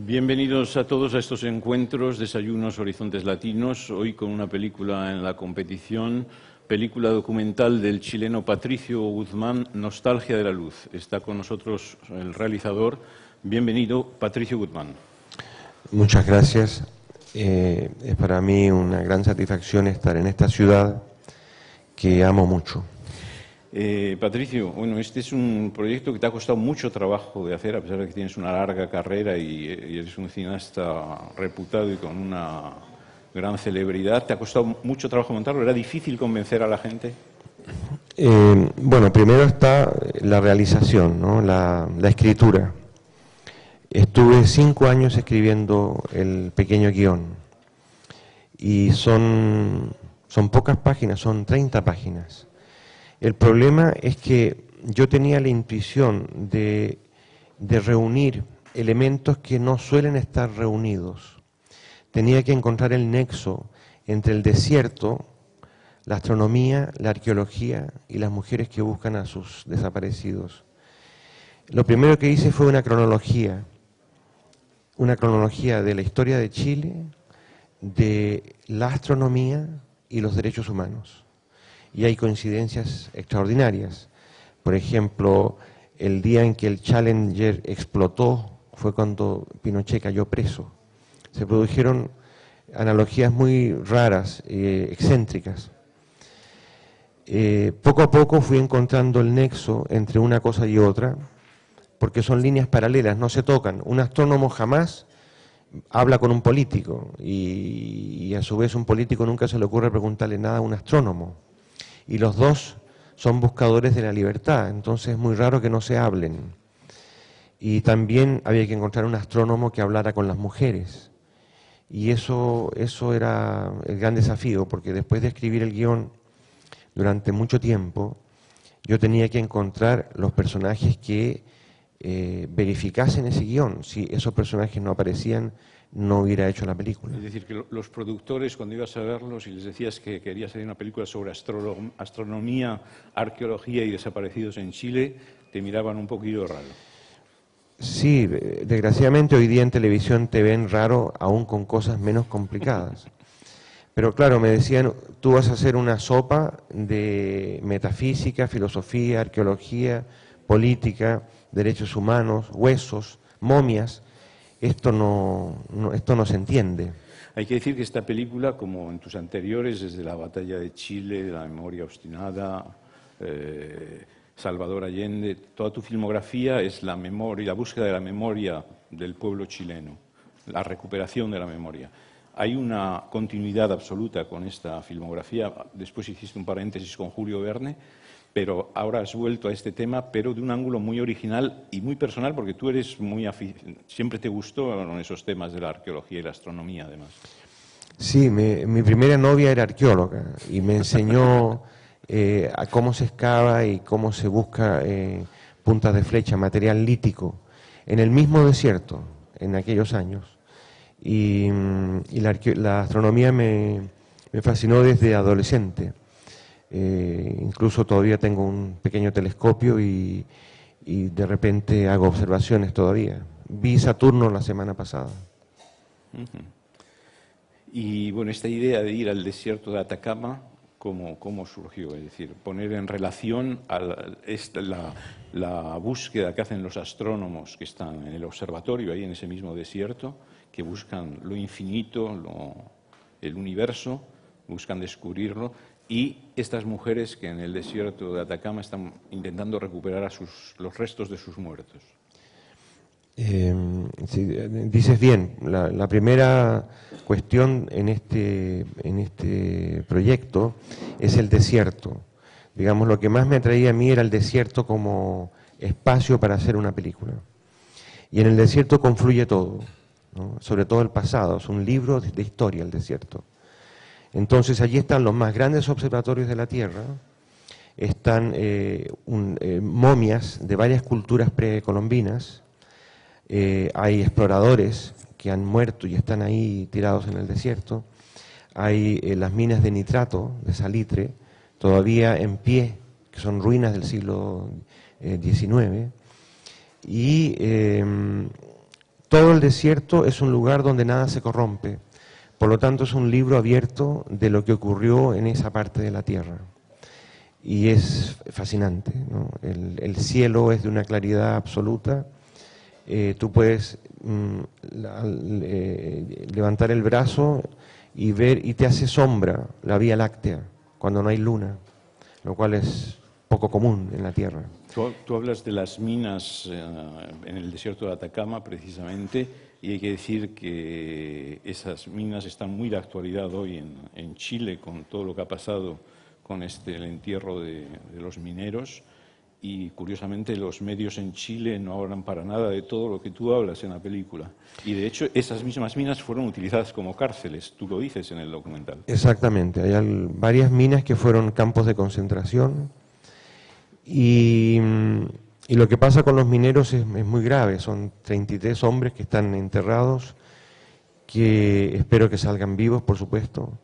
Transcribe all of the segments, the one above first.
Bienvenidos a todos a estos encuentros, Desayunos Horizontes Latinos, hoy con una película en la competición, película documental del chileno Patricio Guzmán, Nostalgia de la Luz. Está con nosotros el realizador. Bienvenido, Patricio Guzmán. Muchas gracias. Es para mí una gran satisfacción estar en esta ciudad que amo mucho. Patricio, bueno, este es un proyecto que te ha costado mucho trabajo de hacer, a pesar de que tienes una larga carrera y eres un cineasta reputado y con una gran celebridad. ¿Te ha costado mucho trabajo montarlo? ¿Era difícil convencer a la gente? Bueno, primero está la realización, ¿no? La escritura. Estuve 5 años escribiendo el pequeño guión y son pocas páginas, son 30 páginas. El problema es que yo tenía la intuición de reunir elementos que no suelen estar reunidos. Tenía que encontrar el nexo entre el desierto, la astronomía, la arqueología y las mujeres que buscan a sus desaparecidos. Lo primero que hice fue una cronología de la historia de Chile, de la astronomía y los derechos humanos. Y hay coincidencias extraordinarias. Por ejemplo, el día en que el Challenger explotó fue cuando Pinochet cayó preso. Se produjeron analogías muy raras, excéntricas. Poco a poco fui encontrando el nexo entre una cosa y otra, porque son líneas paralelas, no se tocan. Un astrónomo jamás habla con un político y a su vez un político nunca se le ocurre preguntarle nada a un astrónomo. Y los dos son buscadores de la libertad, entonces es muy raro que no se hablen. Y también había que encontrar un astrónomo que hablara con las mujeres. Y eso era el gran desafío, porque después de escribir el guión durante mucho tiempo, yo tenía que encontrar los personajes que verificasen ese guión. Si esos personajes no aparecían, no hubiera hecho la película. Es decir, que los productores, cuando ibas a verlos y les decías que querías hacer una película sobre astronomía, arqueología y desaparecidos en Chile, te miraban un poquillo raro. Sí, desgraciadamente hoy día en televisión te ven raro, aún con cosas menos complicadas. Pero claro, me decían, tú vas a hacer una sopa de metafísica, filosofía, arqueología, política, derechos humanos, huesos, momias. Esto no se entiende. Hay que decir que esta película, como en tus anteriores, desde la batalla de Chile, de la memoria obstinada, Salvador Allende, toda tu filmografía es la memoria, la búsqueda de la memoria del pueblo chileno, la recuperación de la memoria. Hay una continuidad absoluta con esta filmografía. Después hiciste un paréntesis con Julio Verne, pero ahora has vuelto a este tema, pero de un ángulo muy original y muy personal, porque tú eres siempre te gustó esos temas de la arqueología y la astronomía, además. Sí, mi primera novia era arqueóloga y me enseñó a cómo se excava y cómo se busca puntas de flecha, material lítico, en el mismo desierto, en aquellos años. Y la astronomía me fascinó desde adolescente. Incluso todavía tengo un pequeño telescopio y de repente hago observaciones todavía. Vi Saturno la semana pasada. Y bueno, esta idea de ir al desierto de Atacama, ¿cómo surgió? Es decir, poner en relación la búsqueda que hacen los astrónomos que están en el observatorio, ahí en ese mismo desierto, que buscan lo infinito, el universo, buscan descubrirlo, y estas mujeres que en el desierto de Atacama están intentando recuperar los restos de sus muertos. Sí, dices bien, la primera cuestión en este proyecto es el desierto. Digamos, lo que más me atraía a mí era el desierto como espacio para hacer una película. Y en el desierto confluye todo, ¿no? Sobre todo el pasado, es un libro de historia el desierto. Entonces allí están los más grandes observatorios de la Tierra, están momias de varias culturas precolombinas, hay exploradores que han muerto y están ahí tirados en el desierto, hay las minas de nitrato, de salitre, todavía en pie, que son ruinas del siglo XIX, y Todo el desierto es un lugar donde nada se corrompe. Por lo tanto, es un libro abierto de lo que ocurrió en esa parte de la tierra. Y es fascinante, ¿no? El cielo es de una claridad absoluta. Tú puedes levantar el brazo y ver, y te hace sombra la Vía Láctea cuando no hay luna, lo cual es poco común en la Tierra. Tú hablas de las minas en el desierto de Atacama, precisamente, y hay que decir que esas minas están muy de actualidad hoy en Chile, con todo lo que ha pasado con el entierro de los mineros. Y, curiosamente, los medios en Chile no hablan para nada de todo lo que tú hablas en la película. Y, de hecho, esas mismas minas fueron utilizadas como cárceles, tú lo dices en el documental. Exactamente, hay varias minas que fueron campos de concentración. Y lo que pasa con los mineros es muy grave. Son 33 hombres que están enterrados, que espero que salgan vivos, por supuesto,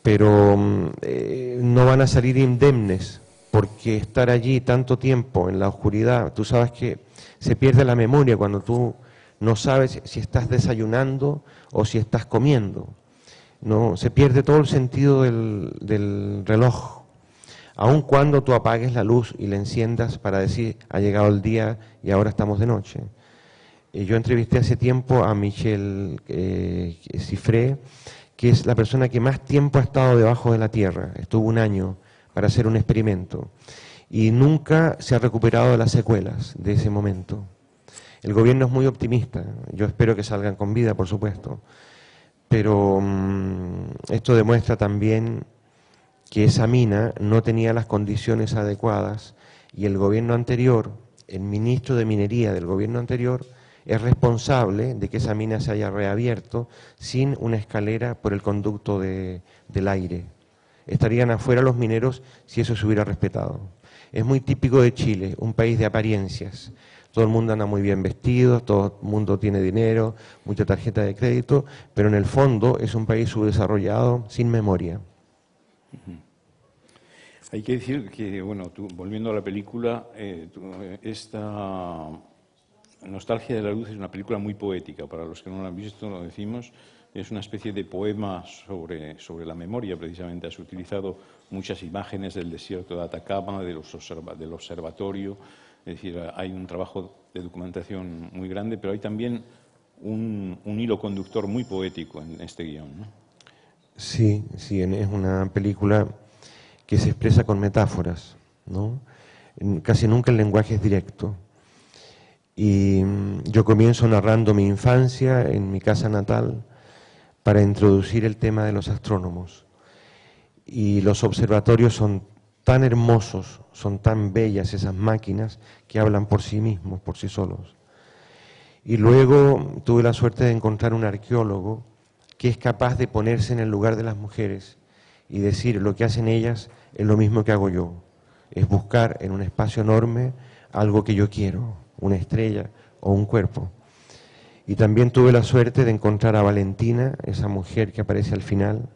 pero no van a salir indemnes, porque estar allí tanto tiempo en la oscuridad, tú sabes que se pierde la memoria cuando tú no sabes si estás desayunando o si estás comiendo. No, se pierde todo el sentido del reloj. Aun cuando tú apagues la luz y la enciendas para decir, ha llegado el día y ahora estamos de noche. Yo entrevisté hace tiempo a Michel Cifré, que es la persona que más tiempo ha estado debajo de la tierra. Estuvo 1 año para hacer un experimento y nunca se ha recuperado de las secuelas de ese momento. El gobierno es muy optimista, yo espero que salgan con vida, por supuesto, pero esto demuestra también que esa mina no tenía las condiciones adecuadas y el gobierno anterior, el ministro de Minería del gobierno anterior, es responsable de que esa mina se haya reabierto sin una escalera por el conducto del aire. Estarían afuera los mineros si eso se hubiera respetado. Es muy típico de Chile, un país de apariencias. Todo el mundo anda muy bien vestido, todo el mundo tiene dinero, mucha tarjeta de crédito, pero en el fondo es un país subdesarrollado, sin memoria. Hay que decir que, bueno, volviendo a la película, esta Nostalgia de la Luz es una película muy poética. Para los que no la han visto, lo decimos, es una especie de poema sobre la memoria, precisamente. Has utilizado muchas imágenes del desierto de Atacama, del observatorio. Es decir, hay un trabajo de documentación muy grande, pero hay también un hilo conductor muy poético en este guión, ¿no? Sí, es una película que se expresa con metáforas, ¿no? Casi nunca el lenguaje es directo. Y yo comienzo narrando mi infancia en mi casa natal para introducir el tema de los astrónomos. Y los observatorios son tan hermosos, son tan bellas esas máquinas que hablan por sí mismos, por sí solos. Y luego tuve la suerte de encontrar un arqueólogo que es capaz de ponerse en el lugar de las mujeres y decir lo que hacen ellas es lo mismo que hago yo. Es buscar en un espacio enorme algo que yo quiero, una estrella o un cuerpo. Y también tuve la suerte de encontrar a Valentina, esa mujer que aparece al final,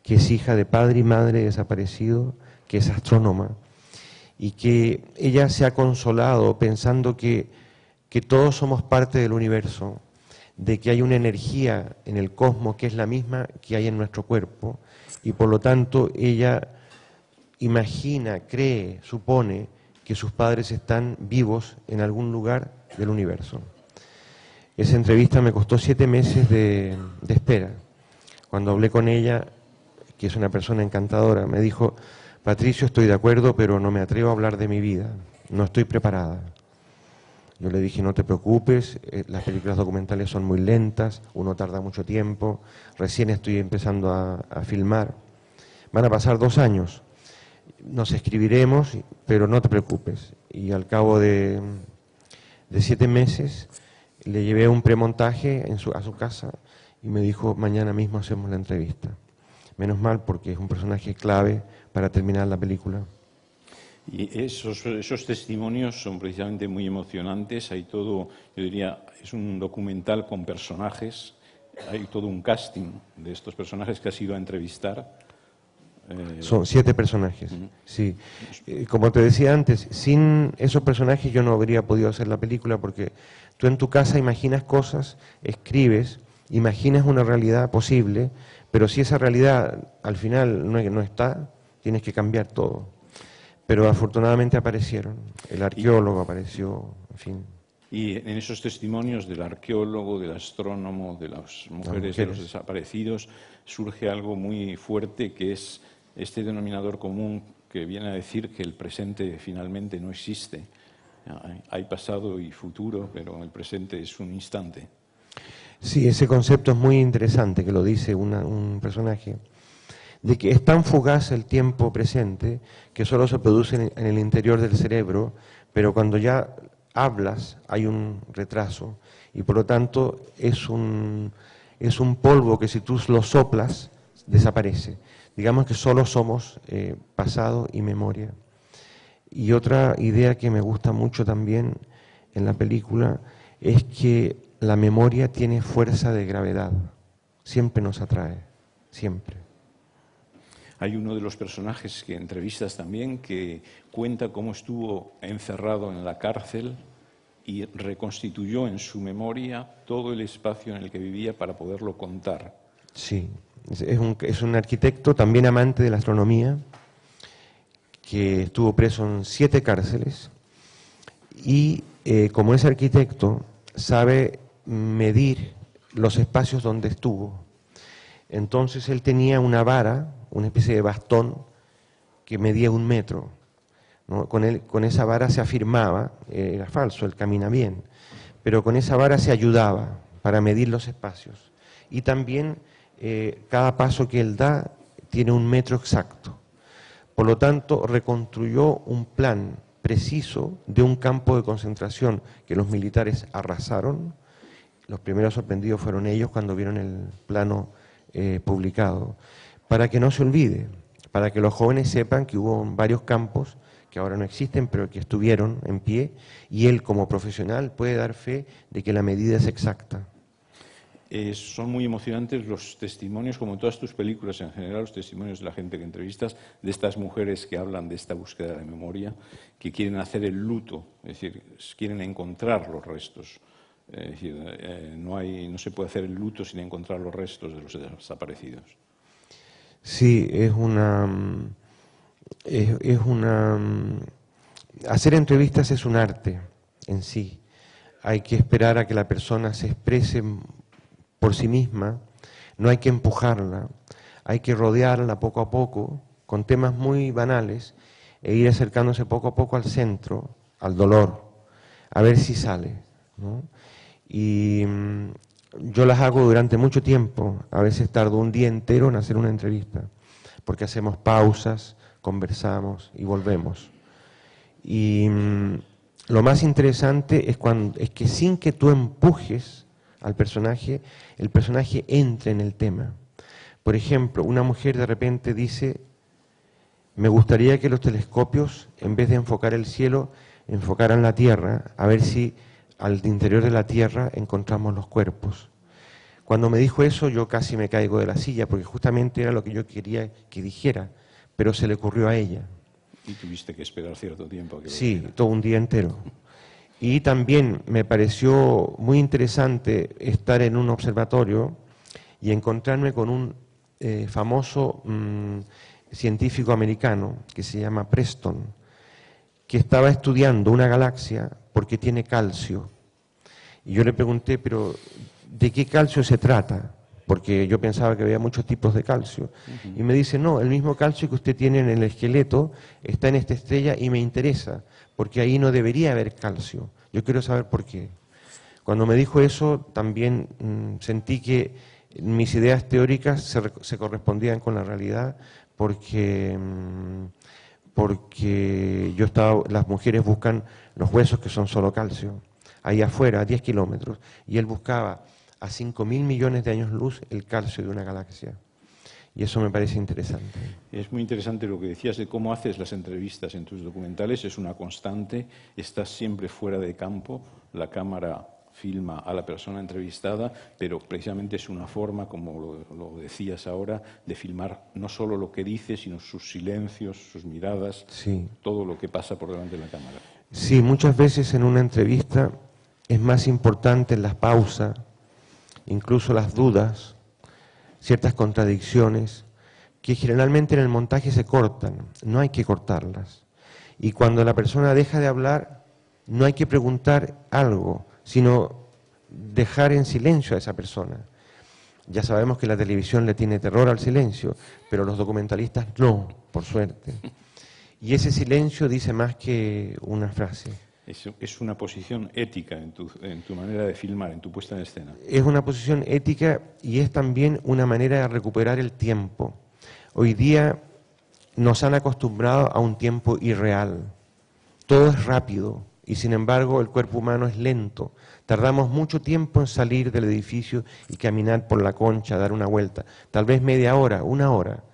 que es hija de padre y madre desaparecido, que es astrónoma, y que ella se ha consolado pensando que todos somos parte del universo, de que hay una energía en el cosmos que es la misma que hay en nuestro cuerpo, y por lo tanto ella imagina, cree, supone que sus padres están vivos en algún lugar del universo. Esa entrevista me costó 7 meses de espera. Cuando hablé con ella, que es una persona encantadora, me dijo: Patricio, estoy de acuerdo, pero no me atrevo a hablar de mi vida, no estoy preparada. Yo le dije: no te preocupes, las películas documentales son muy lentas, uno tarda mucho tiempo, recién estoy empezando a filmar, van a pasar 2 años, nos escribiremos, pero no te preocupes. Y al cabo de 7 meses le llevé un premontaje a su casa y me dijo: mañana mismo hacemos la entrevista. Menos mal, porque es un personaje clave para terminar la película. Y esos testimonios son precisamente muy emocionantes. Hay todo, yo diría, es un documental con personajes, hay todo un casting de estos personajes que has ido a entrevistar. Son 7 personajes, sí. Como te decía antes, sin esos personajes yo no habría podido hacer la película porque tú en tu casa imaginas cosas, escribes, imaginas una realidad posible, pero si esa realidad al final no está, tienes que cambiar todo. Pero afortunadamente aparecieron, el arqueólogo apareció, en fin. Y en esos testimonios del arqueólogo, del astrónomo, de las mujeres, de los desaparecidos, surge algo muy fuerte que es este denominador común que viene a decir que el presente finalmente no existe. Hay pasado y futuro, pero el presente es un instante. Sí, ese concepto es muy interesante, que lo dice un personaje, de que es tan fugaz el tiempo presente que solo se produce en el interior del cerebro, pero cuando ya hablas hay un retraso y por lo tanto es un polvo que si tú lo soplas desaparece. Digamos que solo somos pasado y memoria. Y otra idea que me gusta mucho también en la película es que la memoria tiene fuerza de gravedad, siempre nos atrae, siempre. Hay uno de los personajes que entrevistas también que cuenta cómo estuvo encerrado en la cárcel y reconstituyó en su memoria todo el espacio en el que vivía para poderlo contar. Sí, es un arquitecto también amante de la astronomía que estuvo preso en 7 cárceles y como es arquitecto sabe medir los espacios donde estuvo. Entonces él tenía una vara, una especie de bastón que medía 1 metro, ¿no? Con esa vara se afirmaba, era falso, él camina bien, pero con esa vara se ayudaba para medir los espacios. Y también cada paso que él da tiene 1 metro exacto. Por lo tanto, reconstruyó un plan preciso de un campo de concentración que los militares arrasaron. Los primeros sorprendidos fueron ellos cuando vieron el plano publicado, para que no se olvide, para que los jóvenes sepan que hubo varios campos que ahora no existen, pero que estuvieron en pie, y él como profesional puede dar fe de que la medida es exacta. Son muy emocionantes los testimonios, como en todas tus películas en general, los testimonios de la gente que entrevistas, de estas mujeres que hablan de esta búsqueda de la memoria, que quieren hacer el luto, es decir, quieren encontrar los restos. Es decir, no se puede hacer el luto sin encontrar los restos de los desaparecidos. Sí, hacer entrevistas es un arte en sí. Hay que esperar a que la persona se exprese por sí misma, no hay que empujarla, hay que rodearla poco a poco con temas muy banales e ir acercándose poco a poco al centro, al dolor, a ver si sale, ¿no? Y yo las hago durante mucho tiempo, a veces tardo un día entero en hacer una entrevista, porque hacemos pausas, conversamos y volvemos. Y lo más interesante es que sin que tú empujes al personaje, el personaje entra en el tema. Por ejemplo, una mujer de repente dice, me gustaría que los telescopios, en vez de enfocar el cielo, enfocaran la Tierra, a ver si al interior de la Tierra encontramos los cuerpos. Cuando me dijo eso yo casi me caigo de la silla, porque justamente era lo que yo quería que dijera, pero se le ocurrió a ella. Y tuviste que esperar cierto tiempo. Sí, todo un día entero. Y también me pareció muy interesante estar en un observatorio y encontrarme con un famoso científico americano que se llama Preston, que estaba estudiando una galaxia porque tiene calcio. Y yo le pregunté, pero ¿de qué calcio se trata? Porque yo pensaba que había muchos tipos de calcio. Y me dice, no, el mismo calcio que usted tiene en el esqueleto está en esta estrella y me interesa, porque ahí no debería haber calcio. Yo quiero saber por qué. Cuando me dijo eso, también sentí que mis ideas teóricas se correspondían con la realidad, porque las mujeres buscan los huesos que son solo calcio, ahí afuera, a 10 kilómetros, y él buscaba a 5.000 millones de años luz el calcio de una galaxia. Y eso me parece interesante. Es muy interesante lo que decías de cómo haces las entrevistas en tus documentales, es una constante, estás siempre fuera de campo, la cámara filma a la persona entrevistada, pero precisamente es una forma, como lo decías ahora, de filmar no solo lo que dice, sino sus silencios, sus miradas, Sí. todo lo que pasa por delante de la cámara. Sí, muchas veces en una entrevista es más importante la pausa, incluso las dudas, ciertas contradicciones, que generalmente en el montaje se cortan, no hay que cortarlas. Y cuando la persona deja de hablar, no hay que preguntar algo, sino dejar en silencio a esa persona. Ya sabemos que la televisión le tiene terror al silencio, pero los documentalistas no, por suerte. Y ese silencio dice más que una frase. Es una posición ética en tu manera de filmar, en tu puesta en escena. Es una posición ética y es también una manera de recuperar el tiempo. Hoy día nos han acostumbrado a un tiempo irreal. Todo es rápido y sin embargo el cuerpo humano es lento. Tardamos mucho tiempo en salir del edificio y caminar por la Concha, dar una vuelta. Tal vez media hora, una hora.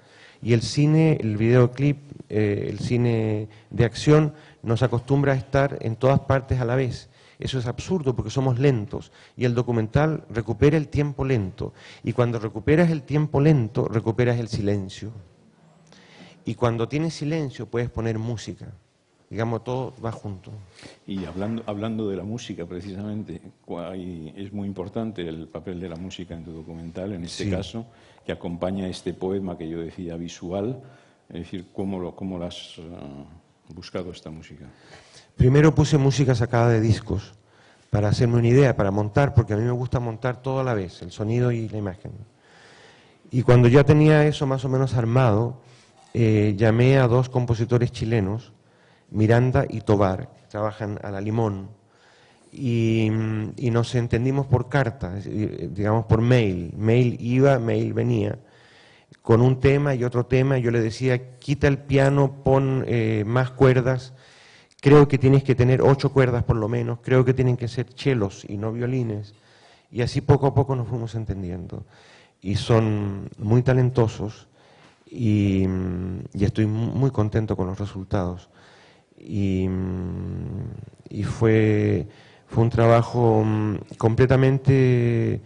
Y el cine, el videoclip, el cine de acción nos acostumbra a estar en todas partes a la vez. Eso es absurdo porque somos lentos y el documental recupera el tiempo lento. Y cuando recuperas el tiempo lento, recuperas el silencio. Y cuando tienes silencio puedes poner música. Digamos, todo va junto. Y hablando de la música, precisamente, es muy importante el papel de la música en tu documental, en este caso, que acompaña este poema que yo decía visual. Es decir, ¿cómo lo has buscado esta música? Primero puse música sacada de discos, para hacerme una idea, para montar, porque a mí me gusta montar todo a la vez, el sonido y la imagen. Y cuando ya tenía eso más o menos armado, llamé a dos compositores chilenos, Miranda y Tobar, que trabajan a la limón, y nos entendimos por carta, digamos por mail. Mail iba, mail venía, con un tema y otro tema. Yo le decía, quita el piano, pon más cuerdas, creo que tienes que tener 8 cuerdas por lo menos, creo que tienen que ser chelos y no violines, y así poco a poco nos fuimos entendiendo. Y son muy talentosos y estoy muy contento con los resultados. Y fue un trabajo completamente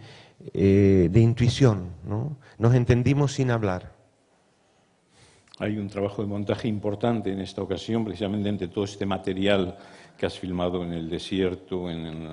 de intuición, ¿no? Nos entendimos sin hablar. Hay un trabajo de montaje importante en esta ocasión, precisamente entre todo este material que has filmado en el desierto, en